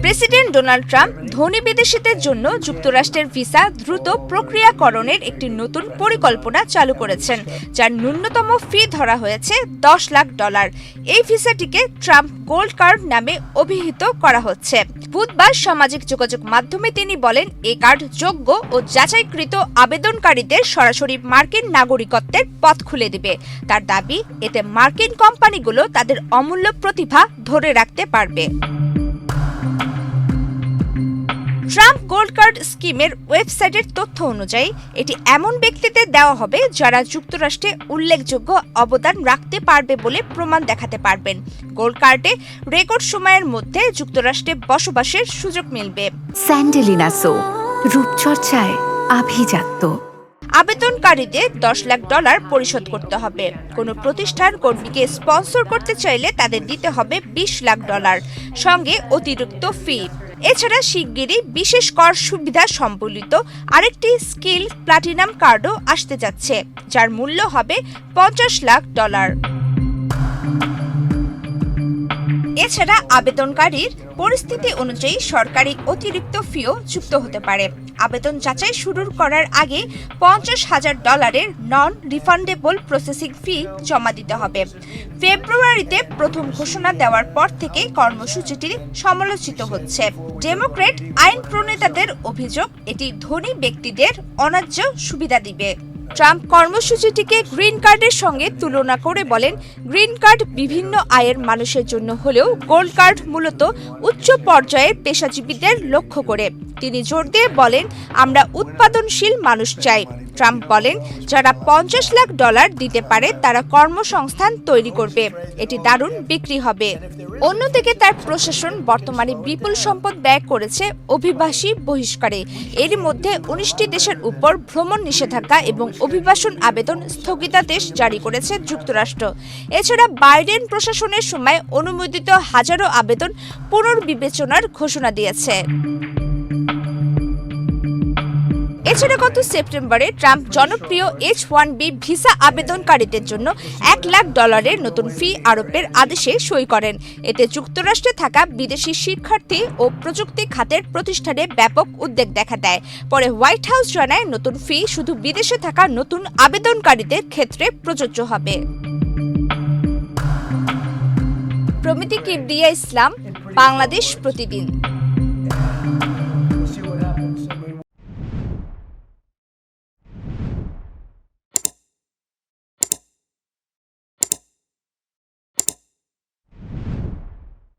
President Donald Trump ধনী বিদেশিদের জন্য যুক্তরাষ্ট্রের ভিসা দ্রুত প্রক্রিয়াকরণের একটি নতুন পরিকল্পনা চালু করেছেন, যার ন্যূনতম ফি ধরা হয়েছে $10 লাখ। এই ভিসাটিকে ট্রাম্প গোল্ড কার্ড নামে অভিহিত করা হচ্ছে। বুধবার সামাজিক যোগাযোগ মাধ্যমে তিনি বলেন, এই কার্ড যোগ্য ও যাচাইকৃত আবেদনকারীদের সরাসরি মার্কিন নাগরিকত্বের পথ খুলে দিবে। তার দাবি, এতে মার্কিন কোম্পানিগুলো তাদের অমূল্য প্রতিভা ধরে রাখতে পারবে। ট্রাম্প গোল্ড কার্ড স্কিমের ওয়েবসাইটের তথ্য অনুযায়ী এটি এমন ব্যক্তিদের দেওয়া হবে যারা যুক্তরাষ্ট্রে উল্লেখযোগ্য অবদান রাখতে পারবে বলে প্রমাণ দেখাতে পারবেন। গোল্ড কার্ডে রেকর্ড সময়ের মধ্যে যুক্তরাষ্ট্রে বসবাসের সুযোগ মিলবে। স্যান্ডেলিনা সো, রূপচর্চায় আভিজাত্য। আবেদনকারীদের $10 লাখ পরিশোধ করতে হবে। কোনো প্রতিষ্ঠান কর্মীকে স্পন্সর করতে চাইলে তাদের দিতে হবে $20 লাখ, সঙ্গে অতিরিক্ত ফি। এছাড়া শিগগিরই বিশেষ কর সুবিধা সম্বলিত আরেকটি স্কিল প্লাটিনাম কার্ডও আসতে যাচ্ছে, যার মূল্য হবে $50 লাখ। এছাড়া আবেদনকারীর পরিস্থিতি অনুযায়ী সরকারি অতিরিক্ত ফিও যুক্ত হতে পারে। আবেদন যাচাই শুরু করার আগে $50,000 নন রিফান্ডেবল প্রসেসিং ফি জমা দিতে হবে। ফেব্রুয়ারিতে প্রথম ঘোষণা দেওয়ার পর থেকে কর্মসূচিটি সমালোচিত হচ্ছে। ডেমোক্র্যাট আইন প্রণেতাদের অভিযোগ, এটি ধনী ব্যক্তিদের অন্যায্য সুবিধা দিবে। ট্রাম্প কর্মসূচিটিকে গ্রিন কার্ডের সঙ্গে তুলনা করে বলেন, গ্রিন কার্ড বিভিন্ন আয়ের মানুষের জন্য হলেও গোল্ড কার্ড মূলত উচ্চ পর্যায়ের পেশাজীবীদের লক্ষ্য করে। তিনি জোর দিয়ে বলেন, আমরা উৎপাদনশীল মানুষ চাই। ট্রাম্প বলেন, যারা $50 লাখ দিতে পারে তারা কর্মসংস্থান তৈরি করবে। এটি দারুণ বিক্রি হবে। অন্যদিকে তার প্রশাসন বর্তমানে বিপুল সম্পদ ব্যয় করেছে অভিবাসী বহিষ্কারে। এর মধ্যে 19টি দেশের উপর ভ্রমণ নিষেধাজ্ঞা এবং অভিবাসন আবেদন স্থগিতাদেশ জারি করেছে যুক্তরাষ্ট্র। এছাড়া বাইডেন প্রশাসনের সময় অনুমোদিত হাজারো আবেদন পুনর্বিবেচনার ঘোষণা দিয়েছে। এছাড়া গত সেপ্টেম্বরে ট্রাম্প জনপ্রিয় H-1B ভিসা আবেদনকারীদের জন্য $1 লাখ নতুন ফি আরোপের আদেশে সই করেন। এতে যুক্তরাষ্ট্রে থাকা বিদেশি শিক্ষার্থী ও প্রযুক্তি খাতের প্রতিষ্ঠানে ব্যাপক উদ্বেগ দেখা দেয়। পরে হোয়াইট হাউস জানায়, নতুন ফি শুধু বিদেশে থাকা নতুন আবেদনকারীদের ক্ষেত্রে প্রযোজ্য হবে। প্রমিতি কিবরিয়া ইসলাম, বাংলাদেশ প্রতিদিন।